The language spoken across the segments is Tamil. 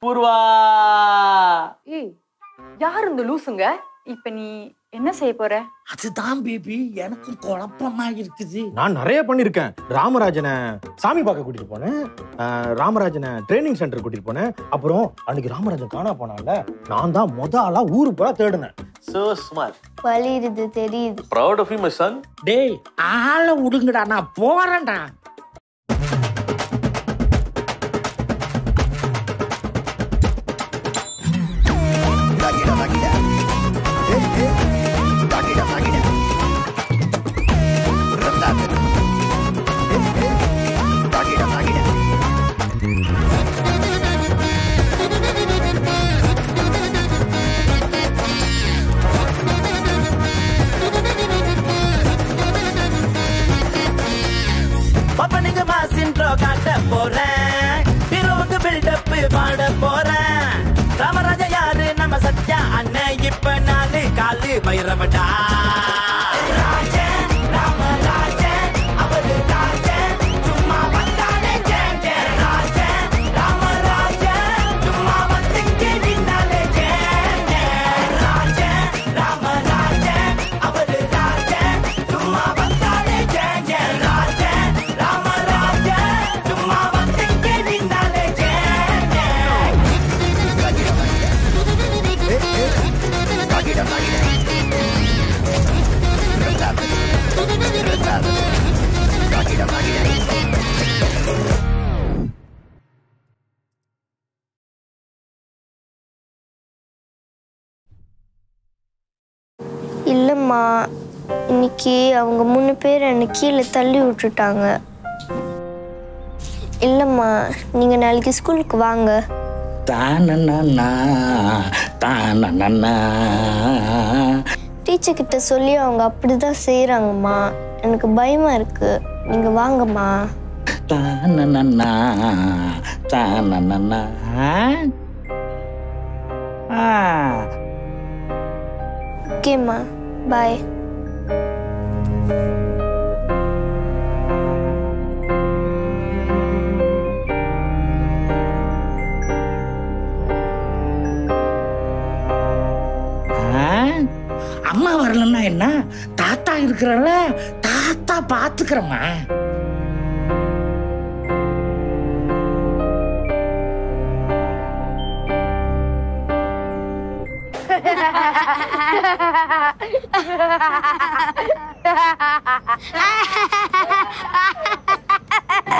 பூர்வா. ஏய், யார் இந்த லூசுங்க? இப்ப நீ என்ன செய்ய போற? அதுதான் பேபி எனக்கும் குழப்பமா இருக்குது. நான் நிறைய பண்ணிருக்கேன். ராமராஜனை சாமி பார்க்க கூட்டிட்டு போனேன், ராமராஜனை ட்ரைனிங் சென்டர் கூட்டிட்டு போனேன். அப்புறம் அன்னைக்கு ராமராஜன் காணா போனால நான் தான் ஆளா ஊரு பூரா தேடினேன். So smart. வலிருது தெரியுது. Proud of you, my son. டேய் ஆளை விடுங்கடா, நான் போறேன்டா. பப்பனுக்கு மாசின்றோ காட்ட போறேன், ஹீரோவுக்கு பில்டப் பாட போறேன். ராமராஜா யாரு நம்ம சத்யா அண்ணன், இப்ப நாலு காலு பைரவடா. ராஜன் ராமராஜன் அவரு ராஜன், சும்மா வந்தாலே ஜென் ஜென். ராஜன் ராமராஜன் சும்மா வந்து நின்னாலே ஜென் ஜென். ராஜன் ராமராஜன் அவரு ராஜன், சும்மா வந்தாலே ஜென் ஜென். இல்லம்மா, இன்னைக்கு அவங்க 3 பேர் என்னை கீழே தள்ளி விட்டுட்டாங்க. இல்லம்மா, நீங்க நாளைக்கு ஸ்கூலுக்கு வாங்க. தானண்ணா தானண்ணா. டீச்சர் கிட்ட சொல்லி அவங்க அப்படிதான் செய்யறாங்கம்மா. எனக்கு பயமா இருக்கு. நீங்க வாங்கம்மா. தானண்ணா தானண்ணா. ஓகேம்மா, பாய். அம்மா வரலன்னா என்ன, தாத்தா இருக்கிறல, தாத்தா பாத்துக்கிறமா.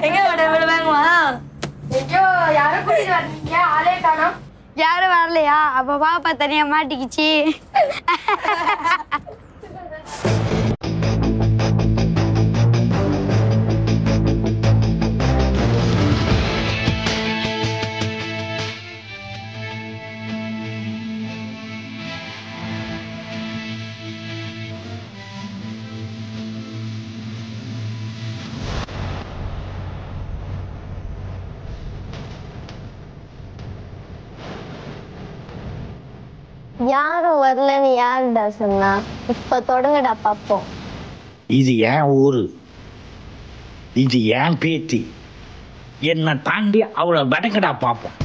எங்க வாங்குவா? யாரும் வரலையா? அப்ப பாப்பா தனியா மாட்டிக்கிச்சு. யாரும் வரலன்னு யாருடா சொன்னா? இப்ப தொடங்கடா பாப்போம். இது ஏன் ஊரு, இது ஏன் பேத்தி, என்னை தாண்டி அவளை வடங்கடா பார்ப்போம்.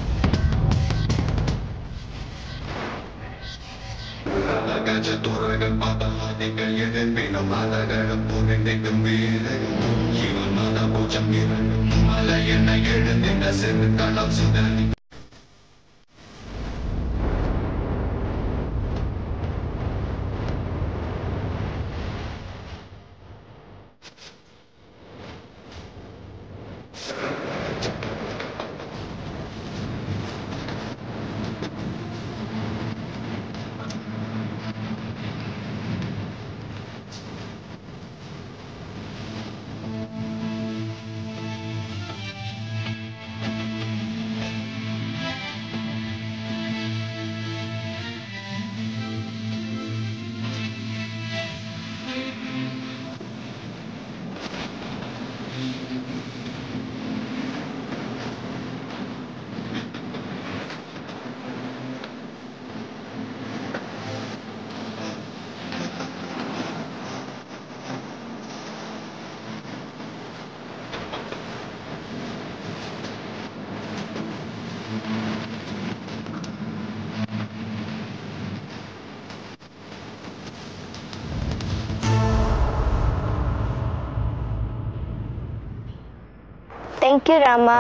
தேங்க்யூ ராமா.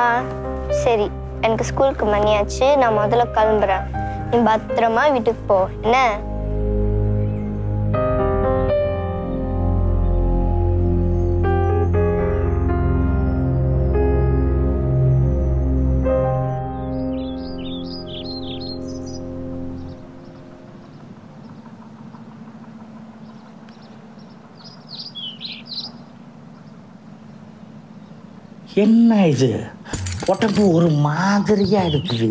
சரி, எனக்கு ஸ்கூலுக்கு மணியாச்சு, நான் முதல்ல கிளம்புறேன். நீ பத்திரமா வீட்டுக்கு போ என்ன? என்ன இது, உடம்பு ஒரு மாதிரியா இருக்குது.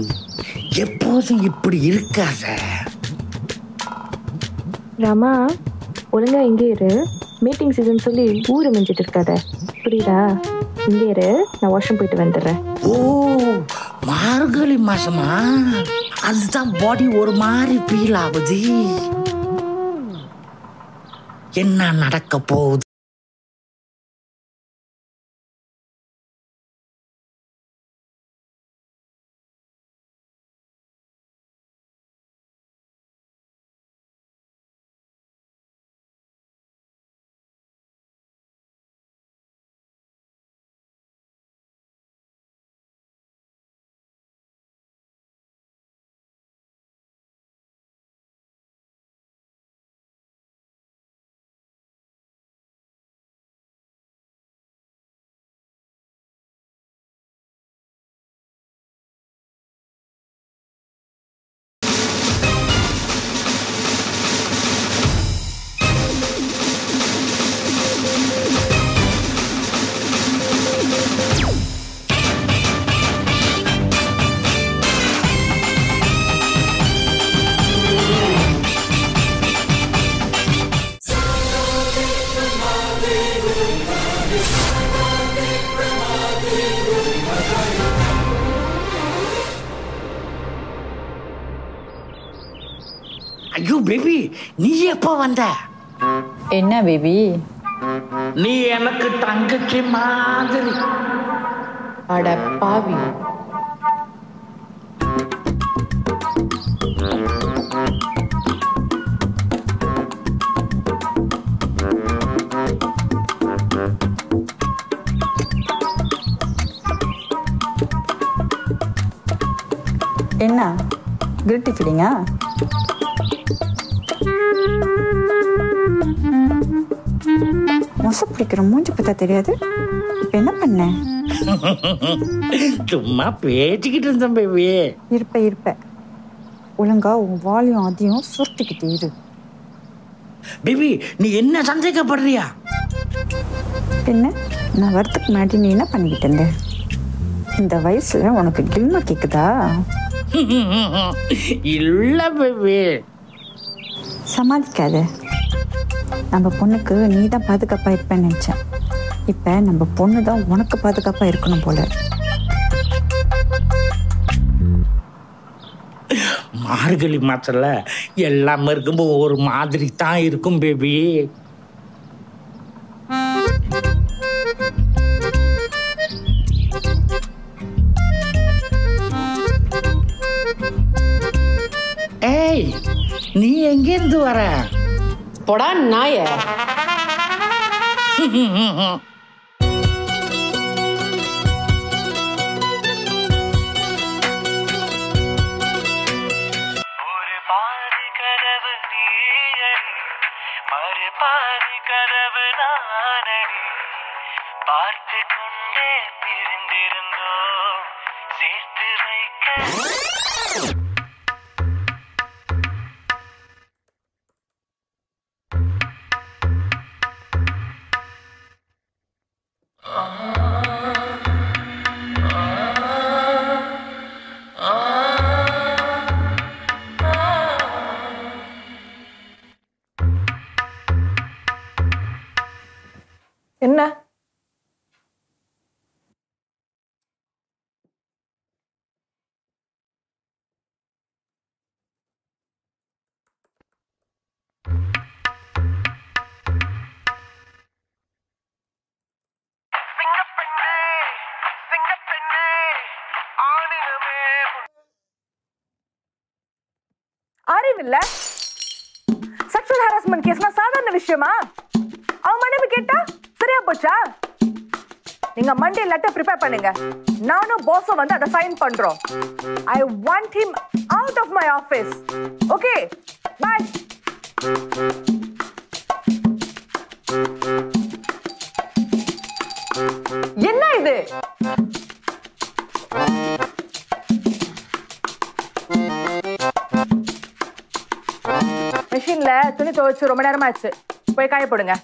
எப்போதும் இப்படி இருக்காத. ராமா, ஒழுங்கா இங்கே இரு. மீட்டிங் சீசன் சொல்லி ஊரு மெஞ்சிட்டு இருக்காத, புரியுதா? இங்கே இரு, நான் வாஷ்ரூம் போயிட்டு வந்துடுறேன். ஓ, மார்கழி மாசமா? அதுதான் பாடி ஒரு மாதிரி ஃபீல் ஆகுது. என்ன நடக்க போகுது? ஐயோ பேபி, நீ எப்போ வந்த? என்ன பேபி? நீ எனக்கு தங்கச்சி மாதிரி. அட பாவி. என்ன கில்ட்டி ஃபீலிங்கா? மொசை பிடிக்கிற மூஞ்சி பார்த்தா தெரியாது. இப்போ என்ன பண்ண? சும்மா பேசிக்கிட்டு இருந்தேன் பேபி. இருப்ப ஒழுங்கா உன் வாலியும் அதையும் சுருட்டிக்கிட்டு இரு. பேபி, நீ என்ன சந்தேகப்படுறியா? என்ன நான் வரத்துக்கு முன்னாடி நீ என்ன பண்ணிக்கிட்டு இருந்த? இந்த வயசுல உனக்கு கில்மா கேக்குதா? இல்ல பேபி. சமாளிக்காத. நம்ம பொண்ணுக்கு நீ தான் பாதுகாப்பா இருப்பேன்னு நினைச்சேன். இப்ப நம்ம பொண்ணு தான் உனக்கு பாதுகாப்பா இருக்கணும் போல. மார்கழி மாசத்துல எல்லாமே இருக்கும்போது ஒரு மாதிரி தான் இருக்கும் பேபி. ஏய், நீ எங்கிருந்து வர? போடா நாய. பார்த்து கொண்டே பிரிந்திருந்தோம் சேர்த்து வைக்க. என்ன அறிவில்ல? செக்ஷுவல் ஹராஸ்மெண்ட் கேஸ்னா சாதாரண விஷயமா? அவன் மனைவி கேட்டா சரியா போச்சா? நீங்க மண்டே லெட்டர் ப்ரிப்பேர் பண்ணுங்க. நானும் பாஸும் வந்து அதை சைன் பண்றோம். I want him out of my office. Okay, bye. என்ன இது? மெஷின்ல துணி துவைச்சு ரொம்ப நேரமாச்சு. போய் காய போடுங்க.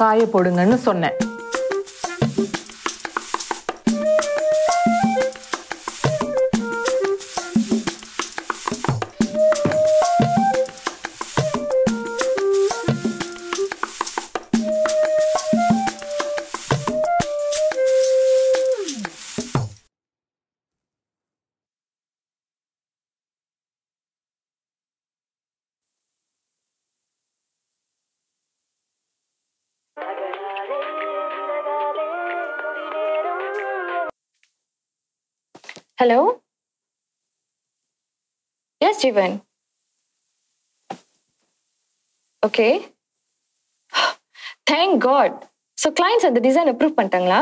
காய போடுங்கன்னு சொன்னேன். Hello? Yes, Jeevan. Okay. Thank God. So clients and the design approve பண்ணிட்டாங்களா?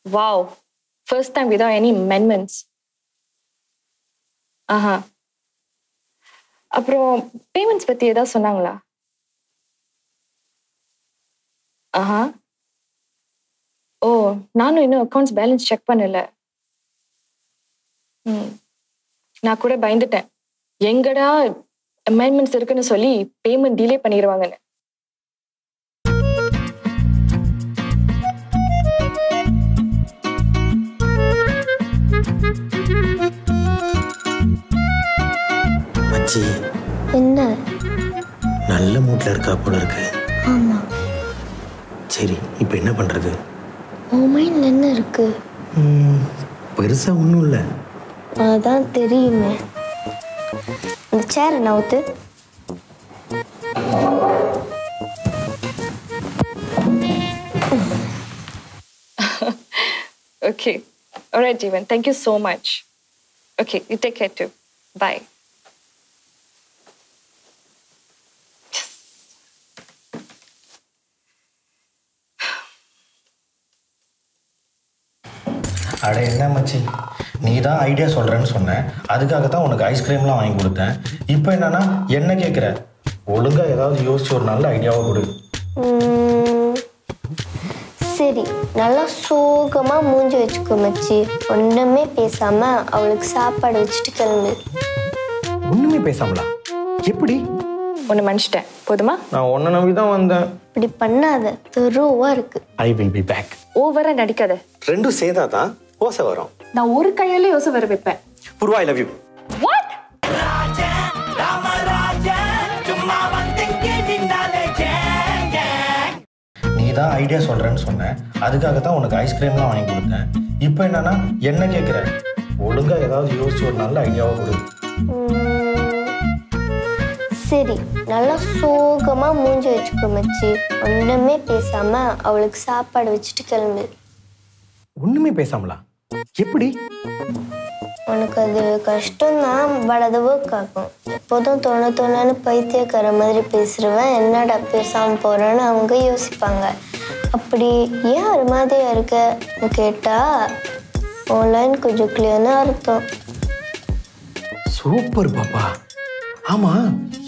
Wow. First time without any amendments. அப்புறம் பேமெண்ட்ஸ் பத்தி ஏதாவது சொன்னாங்களா? ஓ, நானும் இன்னும் அக்கௌண்ட்ஸ் பேலன்ஸ் செக் பண்ணல. நான் கூட பயந்துட்டேன், எங்கடா அமெண்ட்மெண்ட்ஸ் இருக்குன்னு சொல்லி பேமெண்ட் டிலே பண்ணிடுவாங்கன்னு. மச்சி, என்ன? நல்ல மூட்ல இருக்கா போல இருக்கு. ஆமா. சரி, இப்போ என்ன பண்றது? உன் மைண்ட்ல என்ன இருக்கு? பெருசா ஒன்றும் இல்லை. அதான் தெரியுமே. இந்த சேரை நவுத்து. Okay. All right, Jeevan. Thank you so much. Okay, you take care too. Bye. அட என்ன மச்சி, நீ தான் ஐடியா சொல்கிறேன்னு சொன்னேன், அதுக்காக தான் உனக்கு ஐஸ்கிரீம்லாம் வாங்கி கொடுத்தேன். இப்போ என்னன்னா என்ன கேட்குற? ஒழுங்காக ஏதாவது யோசிச்சு ஒரு நல்ல ஐடியாவை கொடு. சரி, நல்லா சோகமாக மூஞ்சி வச்சுக்கோ மச்சி. ஒன்றுமே பேசாமல் அவளுக்கு சாப்பாடு வச்சுட்டு கிளம்பு. ஒன்றுமே பேசாமலா? எப்படி? ஒன்று மன்னிச்சிட்டேன், போதுமா? நான் உன்னை நம்பி தான் வந்தேன். இப்படி பண்ணாத, தெருவா இருக்கு. I will be back. ஓவரா நடிக்காத. ரெண்டும் சேர்ந்தா தான் ஓசை வரும். நான் ஒரு கையாலே யோசை வர வைப்பேன். Poorva, I love you. What? நீ தான் ஐடியா சொல்கிறேன்னு சொன்னேன், அதுக்காக தான் உனக்கு ஐஸ்கிரீம்லாம் வாங்கி கொடுத்தேன். இப்போ என்னன்னா என்ன கேட்குற? ஒழுங்காக ஏதாவது யோசிச்சு ஒரு நல்ல ஐடியாவை கொடு. சரி, நல்லா சோகமா மூஞ்சி வச்சுக்கோ மச்சி. ஒன்றுமே பேசாம அவளுக்கு சாப்பாடு வச்சுட்டு கிளம்பு. ஒண்ணுமே பேசாமலா? எப்படி? உனக்கு அது கஷ்டம்தான், பட் அது ஒர்க் ஆகும். எப்போதும் தோணு பைத்தியக்கார மாதிரி பேசுறவன் என்னடா பேசாம போறேன்னு அவங்க யோசிப்பாங்க. அப்படி ஏன் ஒரு மாதிரியா இருக்க கேட்டா ஆன்லைன் கொஞ்சம் கிளியர்னு அர்த்தம். சூப்பர் பாப்பா. ஆமா,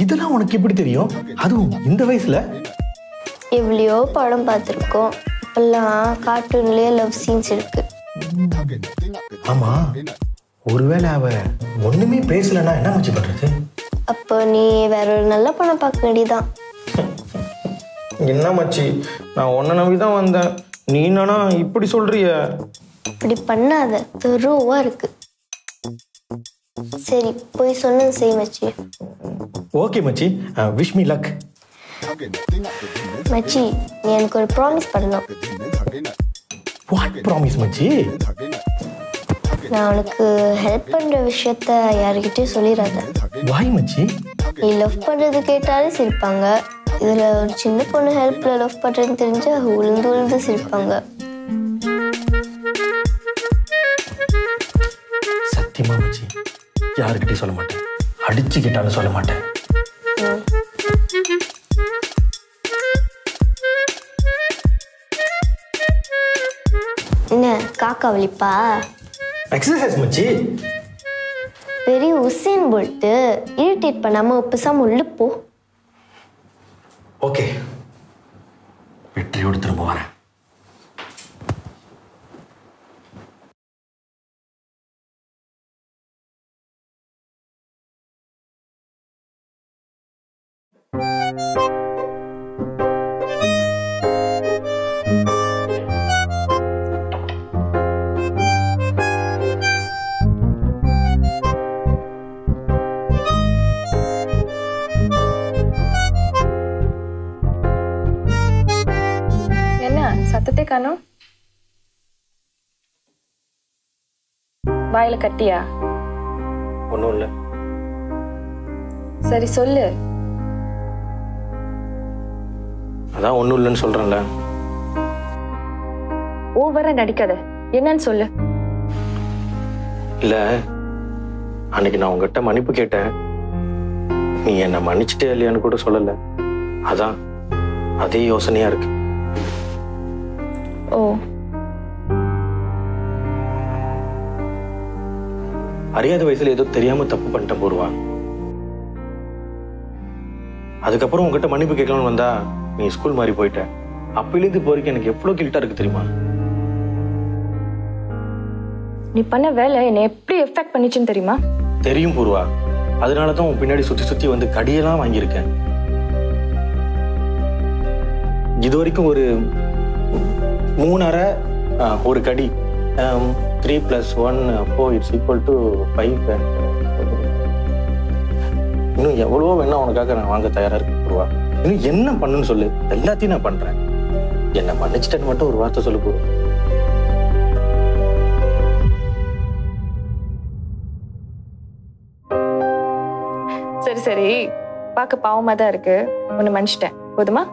இதெல்லாம் உனக்கு எப்படி தெரியும்? அதுவும் இந்த வயசுல? எவ்வளையோ படம் பார்த்துருக்கோம். இப்பெல்லாம் கார்ட்டூன்லயே லவ் சீன்ஸ் இருக்கு. ஆமா, ஒருவேளை அவ ஒண்ணுமே பேசலன்னா என்ன மச்சி பண்றது? அப்போ நீ வேற ஒரு நல்ல படம் பார்க்க வேண்டியதான். என்ன மச்சி, நான் உன்னை நம்பி தான் வந்தேன், நீ என்னன்னா இப்படி சொல்றிய? இப்படி பண்ணாத, தெருவா இருக்கு. சரி, போய் சொன்னது செய் மச்சி. ஓகே மச்சி, விஷ் மீ லக். மச்சி, நீ எனக்கு ஒரு ப்ராமிஸ் பண்ணணும். வாட் ப்ராமிஸ் மச்சி? நான் உனக்கு ஹெல்ப் பண்ற விஷயத்த யாருக்கிட்டையும் சொல்லிடாத. வாய் மச்சி? நீ லவ் பண்றது கேட்டாலே சிரிப்பாங்க. இதுல ஒரு சின்ன பொண்ணு ஹெல்ப்ல லவ் பண்றதுன்னு தெரிஞ்சா உளுந்து உளுந்து சிரிப்பாங்க. யாருக்கிட்டையும் சொல்ல மாட்டேன். அடிச்சு கேட்டாலும் சொல்ல மாட்டேன். என்ன காக்கா வலிப்பா? எக்ஸசைஸ் மச்சி. பெரிய உசேன் போல்ட் இரிட்டேட் பண்ணாம பேசாம உள்ள போ. ஓகே, வெற்றியோடு திரும்ப வரேன். சத்தத்தை காணோம். வாயில கட்டியா? ஒண்ணும் இல்ல. சரி சொல்லு. அதான் ஒண்ணும் இல்லைன்னு சொல்றேன்ல. ஓவரா நடிக்காத, என்னன்னு சொல்லு. இல்ல, அன்னைக்கு நான் உங்ககிட்ட மன்னிப்பு கேட்டேன். நீ என்ன மன்னிச்சுட்டே இல்லையான்னு கூட சொல்லல. அதான் அதே யோசனையா இருக்கு. ஓ, அறியாத வயசுல ஏதோ தெரியாம தப்பு பண்ணிட்டேன் பூர்வா. அதுக்கப்புறம் உங்ககிட்ட மன்னிப்பு கேட்கலாம்னு வந்தா நீ ஸ்கூல் மாறி போயிட்ட. அப்பிலிருந்து இப்போ வரைக்கும் எனக்கு எவ்வளவு கில்ட்டா இருக்கு தெரியுமா? நீ பண்ண வேலை என்னை எப்படி எஃபெக்ட் பண்ணிச்சுன்னு தெரியுமா? தெரியும் பூர்வா. அதனாலதான் உன் பின்னாடி சுத்தி சுத்தி வந்து கடியெல்லாம் வாங்கியிருக்கேன். இது வரைக்கும் ஒரு 3 அரை, ஒரு கடி. 3 + 1 4 = 5. இன்னும் எவ்வளவோ வேணா உனக்காக நான் வாங்க தயாரா இருக்கேன் பூர்வா. இன்னும் என்ன பண்ணுன்னு சொல்லு, எல்லாத்தையும் நான் பண்றேன். என்ன மன்னிச்சிட்டேன்னு மட்டும் ஒரு வார்த்தை சொல்லு பூர்வா. சரி சரி, பார்க்க பாவமா தான் இருக்கு. உன்னை மன்னிச்சிட்டேன், போதுமா?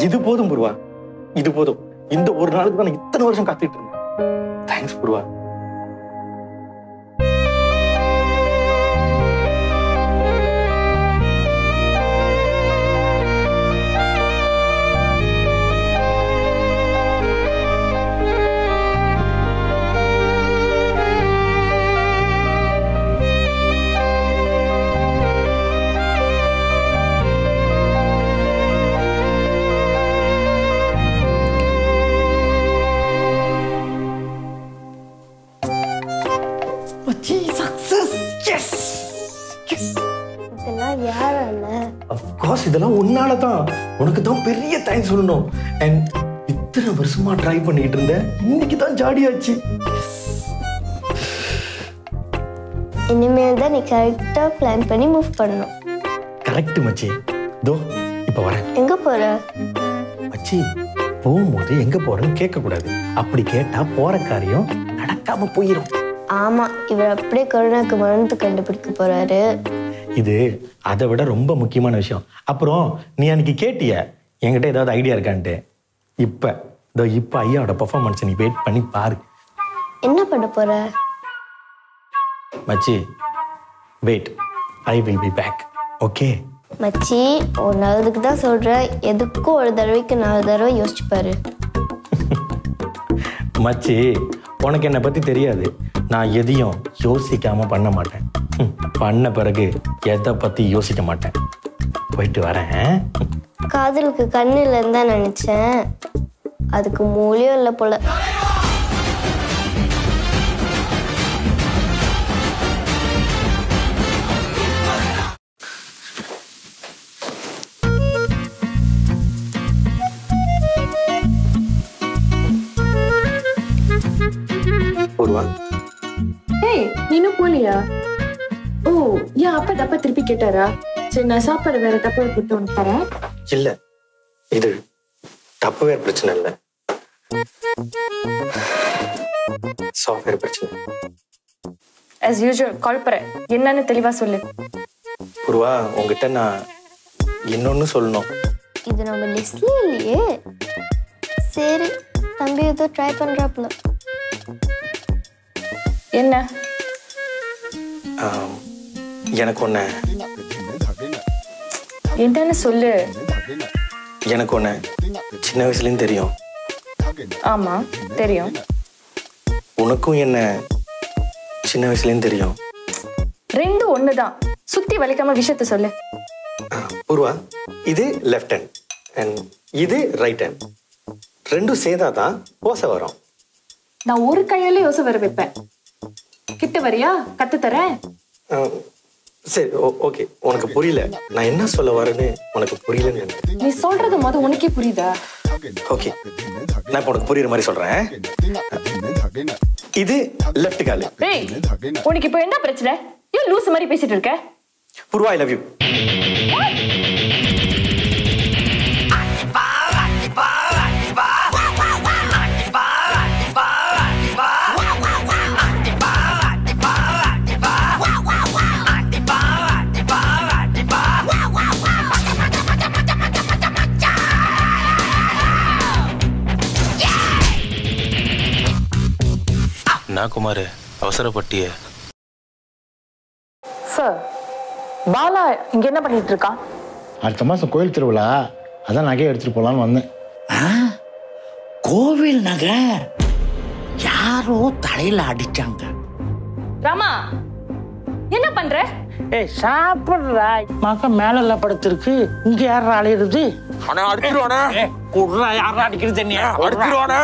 இது போதும் பூர்வா, இது போதும். இந்த ஒரு நாளுக்கு தான் நான் இத்தனை வருஷம் காத்துட்டு இருந்தேன். தேங்க்ஸ் பூர்வா. இதெல்லாம் யாரால? அஃப்கோர்ஸ் இதெல்லாம் உன்னாலதான். உனக்கு தான் பெரிய தேங்க்ஸ் சொல்லணும். அண்ட் இத்தனை வருஷமா ட்ரை பண்ணிட்டு இருந்தேன், இன்னைக்கு தான் ஜாடியாச்சு. இனிமேல் தான் நீ கரெக்டா பிளான் பண்ணி மூவ் பண்ணணும். கரெக்ட் மச்சி. தோ இப்ப வரேன். எங்க போற? மச்சி, போகும்போது எங்க போறேன்னு கேட்க கூடாது. அப்படி கேட்டா போற காரியம் நடக்காம போயிடும். ஆமா, இவர் அப்படியே கருணாக்கு மருந்து கண்டுபிடிக்க போறாரு. இது அதை விட ரொம்ப முக்கியமான விஷயம். அப்புறம் நீ அன்னைக்கு கேட்டிய என்கிட்ட ஏதாவது ஐடியா இருக்கான்ட்டு. இப்ப ஐயாவோட பெர்ஃபார்மன்ஸ் நீ வெயிட் பண்ணி பாரு. என்ன பண்ண போற? மச்சி, wait, I will be back. Okay மச்சி, ஒரு நல்லதுக்கு தான் சொல்ற. எதுக்கும் ஒரு தடவைக்கு 4 தடவை யோசிச்சு பாரு. மச்சி, உனக்கு என்னை பத்தி தெரியாது. நான் எதையும் யோசிக்காம பண்ண மாட்டேன். பண்ண பிறகு எதை பத்தி யோசிக்க மாட்டேன். போயிட்டு வரேன். காதலுக்கு கண்ணு இல்லைன்னு தான் நினைச்சேன். அதுக்கு மூலியம் இல்லை போல. ஏய், நீனும் போலியா? ஓ, ஏன் அப்பா திருப்பி கேட்டாரா? சரி, நான் சாப்பாடு வேற டப்பா போட்டு உனக்கு தரேன். இல்ல, இது டப்பவேர் பிரச்சனை இல்ல, சாஃப்ட்வேர் பிரச்சனை. as usual கால் பண்றேன். என்னன்னு தெளிவா சொல்லு. பூர்வா, உங்ககிட்ட நான் இன்னொன்னு சொல்லணும். இது நம்ம லிஸ்ட்ல இல்லையே. சரி, தம்பி ஏதோ ட்ரை பண்றாப்ல. என்ன? எனக்கு ஒன்று என்னன்னு சொல்லு. எனக்கு ஒன்று சின்ன வயசுலேயும் தெரியும். ஆமா தெரியும். உனக்கும் என்ன சின்ன வயசுலேயும் தெரியும். ரெண்டும் ஒண்ணுதான். சுத்தி வலிக்காம விஷயத்த சொல்லு. பூர்வா, இது லெஃப்ட் ஹேண்ட் அண்ட் இது ரைட் ஹேண்ட். ரெண்டும் சேர்ந்தா தான் ஓசை வரும். நான் ஒரு கையால யோசை வர வைப்பேன். கிட்ட வரியா? கத்து தரேன். சரி ஓகே. உனக்கு புரியல, நான் என்ன சொல்ல வரேன்னு உனக்கு புரியலன்னு நினைக்கிறேன். நீ சொல்றது மொதல் உனக்கே புரியுதா? ஓகே, நான் இப்போ உனக்கு புரியுற மாதிரி சொல்றேன். இது லெஃப்ட் கால். ஏய், உனக்கு இப்போ என்ன பிரச்சனை? ஏன் லூஸ் மாதிரி பேசிட்டு இருக்க? Poorva, I love you. நான் குமார் அவசரப்பட்டிய. சார், பாலா இங்க என்ன பண்ணிட்டு இருக்கான்? அடுத்த மாசம் கோயில் திருவிழா, அதான் நகையை எடுத்துட்டு போலான்னு வந்தேன். கோவில் நகை யாரோ தலையில அடிச்சாங்க. ராமா, என்ன பண்ற? ஏய், சாப்பிடுறா. மகன் மேல படுத்திருக்கு, இங்க யாரா அலையிறது? அடிச்சிருவானே. குடுறா, யாரா அடிக்கிறது? தண்ணியா அடிச்சிருவானே.